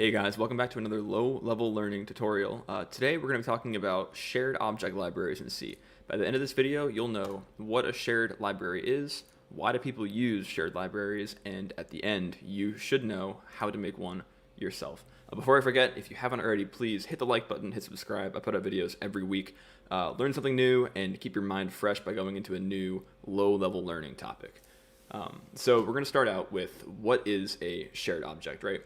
Hey guys, welcome back to another low-level learning tutorial. Today we're going to be talking about shared object libraries in C. By the end of this video, you'll know what a shared library is, why do people use shared libraries, and at the end, you should know how to make one yourself. Before I forget, if you haven't already, please hit the like button, hit subscribe. I put out videos every week. Learn something new and keep your mind fresh by going into a new low-level learning topic. So we're going to start out with what is a shared object, right?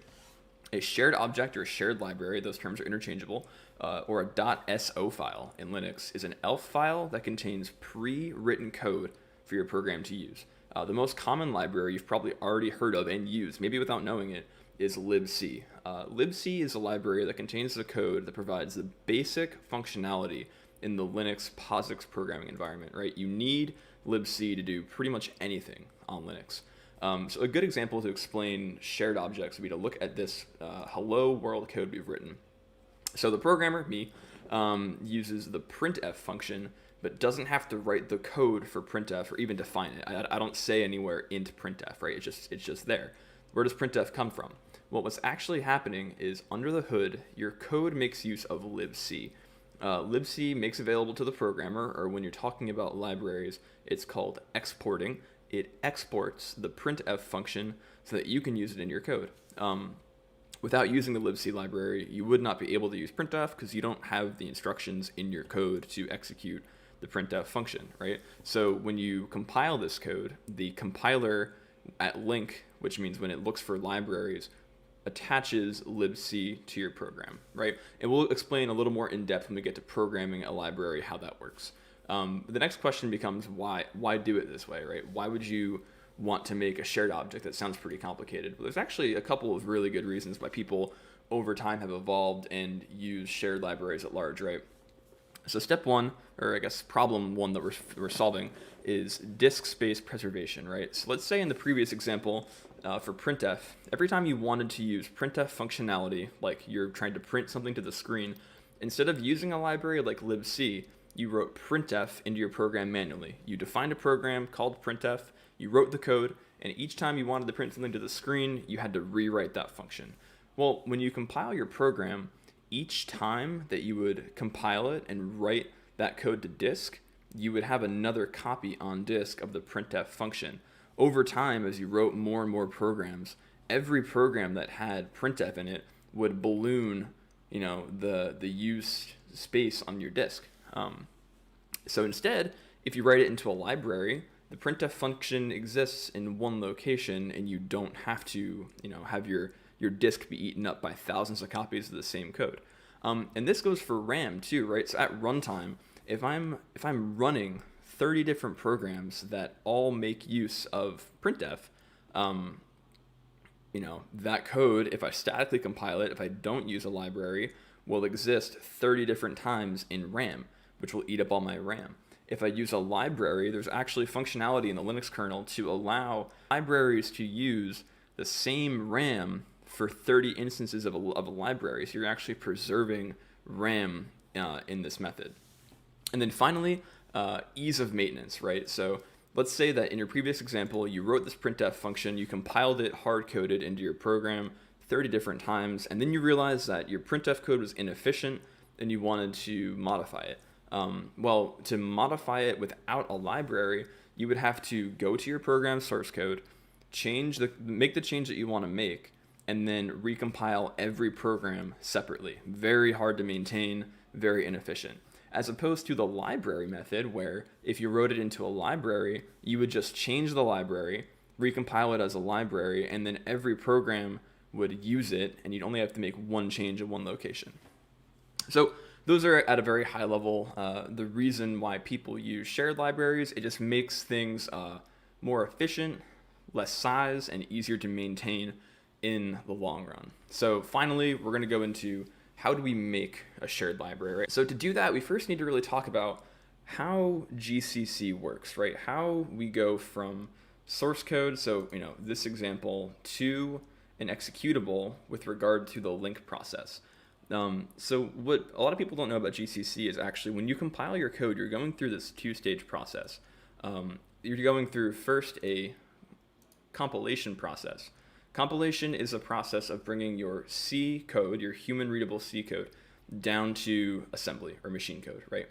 A shared object or a shared library, those terms are interchangeable, or a .so file in Linux is an ELF file that contains pre-written code for your program to use. The most common library you've probably already heard of and used, maybe without knowing it, is libc. Libc is a library that contains the code that provides the basic functionality in the Linux POSIX programming environment, right? You need libc to do pretty much anything on Linux. So a good example to explain shared objects would be to look at this hello world code we've written. So the programmer, me, uses the printf function, but doesn't have to write the code for printf or even define it. I don't say anywhere int printf, right? It's just there. Where does printf come from? Well, what's actually happening is under the hood, your code makes use of libc. Libc makes available to the programmer, or when you're talking about libraries, it's called exporting. It exports the printf function so that you can use it in your code. Without using the libc library, you would not be able to use printf because you don't have the instructions in your code to execute the printf function, right? So when you compile this code, the compiler at link, which means when it looks for libraries, attaches libc to your program, right? And we'll explain a little more in depth when we get to programming a library how that works. The next question becomes why do it this way, right? Why would you want to make a shared object? That sounds pretty complicated. But there's actually a couple of really good reasons why people over time have evolved and use shared libraries at large, right? So step one, or I guess problem one that we're solving, is disk space preservation, right? So let's say in the previous example for printf, every time you wanted to use printf functionality, like you're trying to print something to the screen, instead of using a library like libc, you wrote printf into your program manually. You defined a program called printf, you wrote the code, and each time you wanted to print something to the screen, you had to rewrite that function. Well, when you compile your program, each time that you would compile it and write that code to disk, you would have another copy on disk of the printf function. Over time, as you wrote more and more programs, every program that had printf in it would balloon, the use space on your disk. So instead, if you write it into a library, the printf function exists in one location, and you don't have to, have your disk be eaten up by thousands of copies of the same code. And this goes for RAM too, right? So at runtime, if I'm running 30 different programs that all make use of printf, that code, if I statically compile it, if I don't use a library, will exist 30 different times in RAM, which will eat up all my RAM. If I use a library, there's actually functionality in the Linux kernel to allow libraries to use the same RAM for 30 instances of a library. So you're actually preserving RAM in this method. And then finally, ease of maintenance, right? So let's say that in your previous example, you wrote this printf function, you compiled it hard-coded into your program 30 different times, and then you realized that your printf code was inefficient and you wanted to modify it. Well, to modify it without a library, you would have to go to your program source code, make the change that you want to make, and then recompile every program separately. Very hard to maintain, very inefficient. As opposed to the library method, where if you wrote it into a library, you would just change the library, recompile it as a library, and then every program would use it, and you'd only have to make one change in one location. So those are at a very high level the reason why people use shared libraries. It just makes things more efficient, less size, and easier to maintain in the long run. So finally, we're going to go into how do we make a shared library, right? So to do that, we first need to really talk about how GCC works, right? How we go from source code, so this example, to an executable with regard to the link process. So what a lot of people don't know about GCC is actually when you compile your code, you're going through this two-stage process. You're going through first a compilation process. Compilation is a process of bringing your C code, your human readable C code, down to assembly or machine code, right?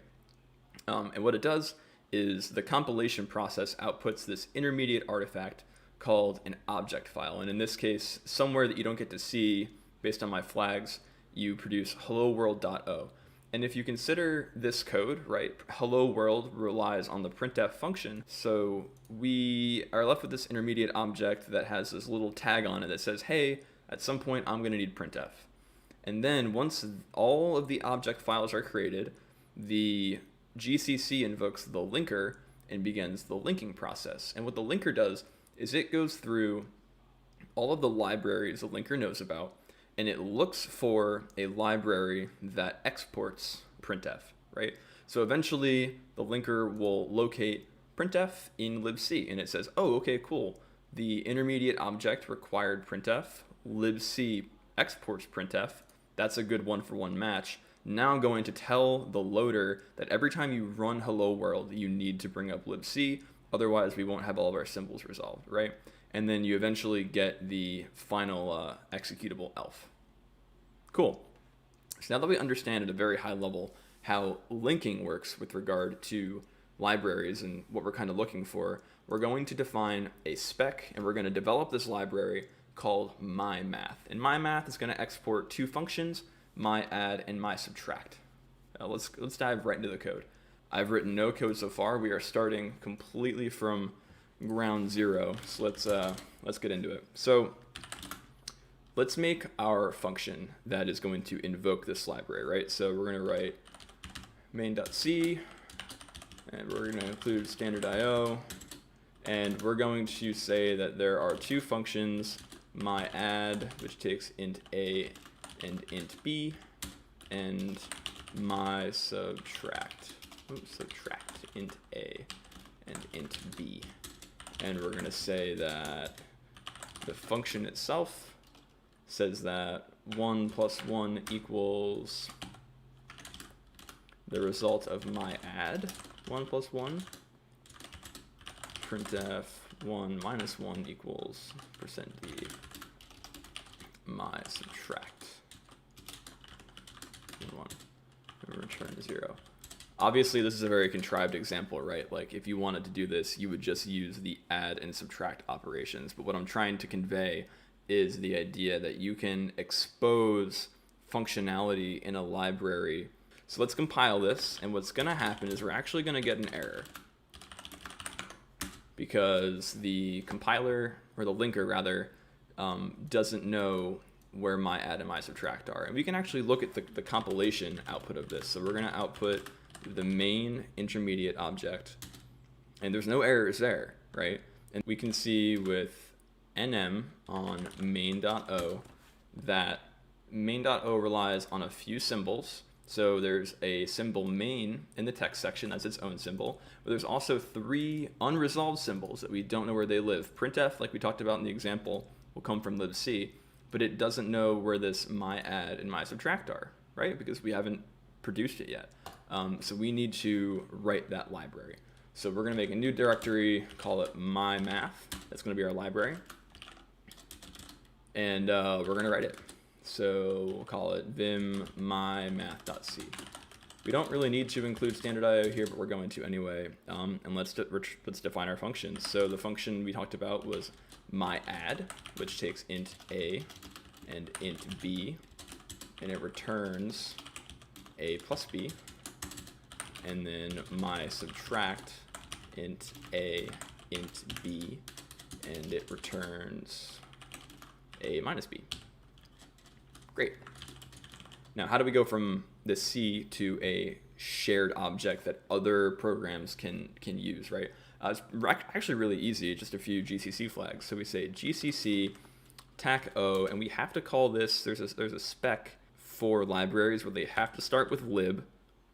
And what it does is the compilation process outputs this intermediate artifact called an object file. And in this case, somewhere that you don't get to see based on my flags, you produce hello world.o. And if you consider this code, right, hello world relies on the printf function. So we are left with this intermediate object that has this little tag on it that says, hey, at some point I'm going to need printf. And then once all of the object files are created, the GCC invokes the linker and begins the linking process. And what the linker does is it goes through all of the libraries the linker knows about, and it looks for a library that exports printf, right? So eventually the linker will locate printf in libc, and it says, oh, okay, cool. The intermediate object required printf, libc exports printf. That's a good one-for-one match. Now I'm going to tell the loader that every time you run hello world, you need to bring up libc, otherwise we won't have all of our symbols resolved, right? And then you eventually get the final executable elf. Cool. So now that we understand at a very high level how linking works with regard to libraries and what we're kind of looking for, we're going to define a spec, and we're going to develop this library called myMath. And myMath is going to export two functions, myAdd and mySubtract. Let's dive right into the code. I've written no code so far. We are starting completely from ground zero. So let's get into it. So let's make our function that is going to invoke this library, right? So we're going to write main.c, and we're going to include standard IO, and we're going to say that there are two functions, myAdd, which takes int a and int b, and mySubtract, subtract int a and int b. And we're going to say that the function itself says that 1 plus 1 equals the result of myAdd, 1 plus 1, printf 1 minus 1 equals %d mySubtract 1 and return 0. Obviously, this is a very contrived example, right? Like, if you wanted to do this, you would just use the add and subtract operations. But what I'm trying to convey is the idea that you can expose functionality in a library. So let's compile this, and what's going to happen is we're actually going to get an error because the compiler, or the linker rather, doesn't know where myAdd and mySubtract are. And we can actually look at the compilation output of this. So we're going to output the main intermediate object, and there's no errors there, right? And we can see with nm on main.o that main.o relies on a few symbols. So there's a symbol main in the text section, that's its own symbol, but there's also 3 unresolved symbols that we don't know where they live. Printf, like we talked about in the example, will come from libc, but it doesn't know where this myAdd and mySubtract are, right? Because we haven't produced it yet. So we need to write that library. So we're going to make a new directory, call it myMath. That's going to be our library. And we're going to write it. So we'll call it vim mymath.c. We don't really need to include standard IO here, but we're going to anyway. And let's define our functions. So the function we talked about was myAdd, which takes int a and int b, and it returns a plus b. And then mySubtract, int a, int b, and it returns a minus b. Great. Now, how do we go from the C to a shared object that other programs can use, right? It's actually really easy, just a few GCC flags. So we say GCC tac-o, and we have to call this, there's a spec for libraries where they have to start with lib.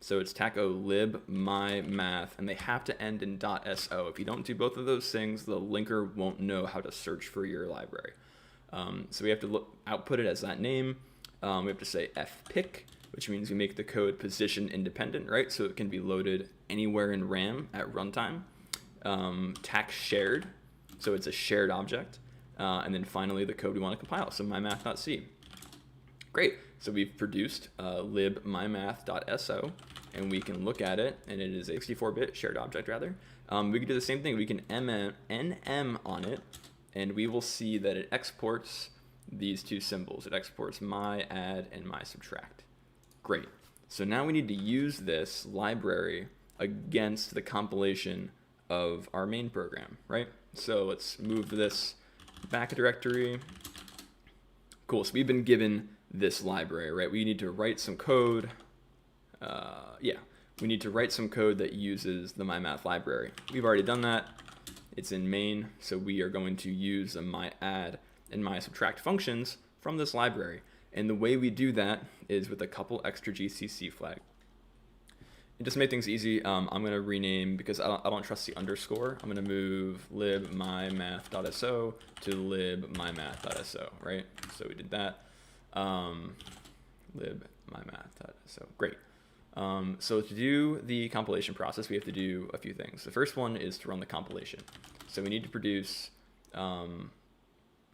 So it's tac-o lib mymath, and they have to end in .so. If you don't do both of those things, the linker won't know how to search for your library. So we have to output it as that name. We have to say fpic, which means we make the code position independent, right? So it can be loaded anywhere in RAM at runtime. Tac shared, so it's a shared object. and then finally the code we want to compile, so mymath.c. Great, so we've produced libmymath.so, and we can look at it, and it is a 64-bit shared object rather. We can do the same thing. We can nm on it, and we will see that it exports these two symbols. It exports my add and my subtract. Great. So now we need to use this library against the compilation of our main program, right? So let's move this back a directory. Cool. So we've been given this library, right? We need to write some code. We need to write some code that uses the mymath library. We've already done that. It's in main, so we are going to use the myadd and mysubtract functions from this library. And the way we do that is with a couple extra GCC flags. And just to make things easy, I'm going to rename, because I don't trust the underscore, I'm going to move libmymath.so to libmymath.so, right? So we did that. Libmymath.so, great. So to do the compilation process, we have to do a few things. The first one is to run the compilation. So we need to produce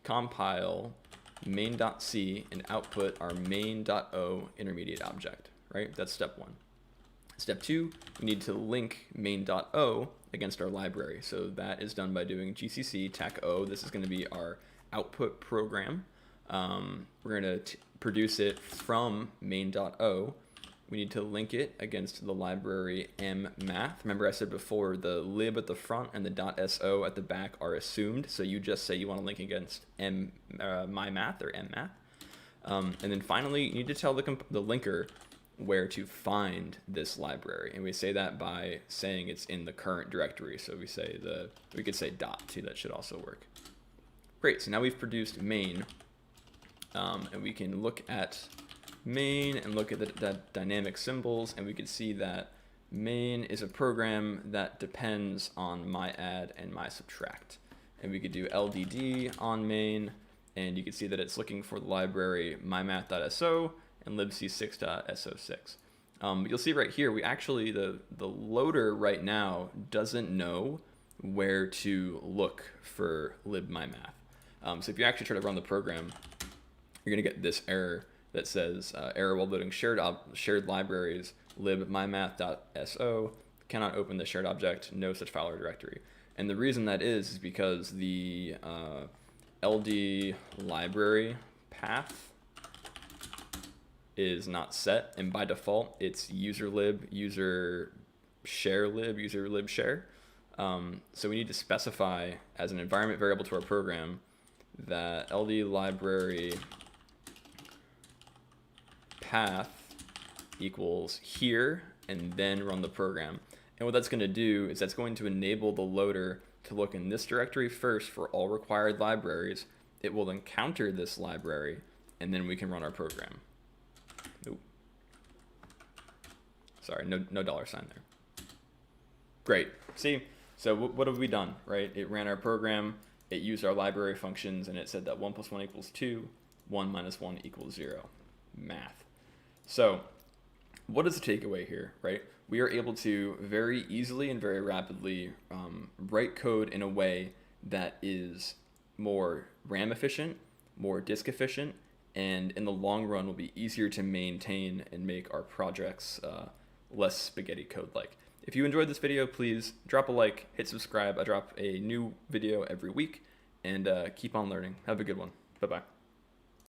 compile main.c and output our main.o intermediate object, right? That's step one. Step two, we need to link main.o against our library. So that is done by doing gcc tac-o. This is going to be our output program. We're going to produce it from main.o. We need to link it against the library mmath. Remember I said before the lib at the front and the .so at the back are assumed. So you just say you want to link against mymath or mmath. And then finally, you need to tell the linker where to find this library. And we say that by saying it's in the current directory. So we could say dot too, that should also work. Great, so now we've produced main. And we can look at main and look at the dynamic symbols, and we can see that main is a program that depends on myadd and mysubtract. And we could do LDD on main, and you can see that it's looking for the library mymath.so and libc6.so6. You'll see right here, we actually, the loader right now doesn't know where to look for libmymath. So if you actually try to run the program, you're going to get this error that says error while loading shared libraries, libmymath.so, cannot open the shared object, no such file or directory. And the reason that is because the LD library path is not set, and by default it's user lib, user share lib, user lib share. So we need to specify as an environment variable to our program that LD library path equals here, and then run the program. And what that's going to do is that's going to enable the loader to look in this directory first for all required libraries. It will encounter this library, and then we can run our program. Nope. Sorry, no dollar sign there. Great. See, so what have we done, right? It ran our program, it used our library functions, and it said that 1 + 1 = 2, 1 - 1 = 0. Math. So what is the takeaway here, right? We are able to very easily and very rapidly write code in a way that is more RAM efficient, more disk efficient, and in the long run will be easier to maintain and make our projects less spaghetti code-like. If you enjoyed this video, please drop a like, hit subscribe. I drop a new video every week, and keep on learning. Have a good one. Bye-bye.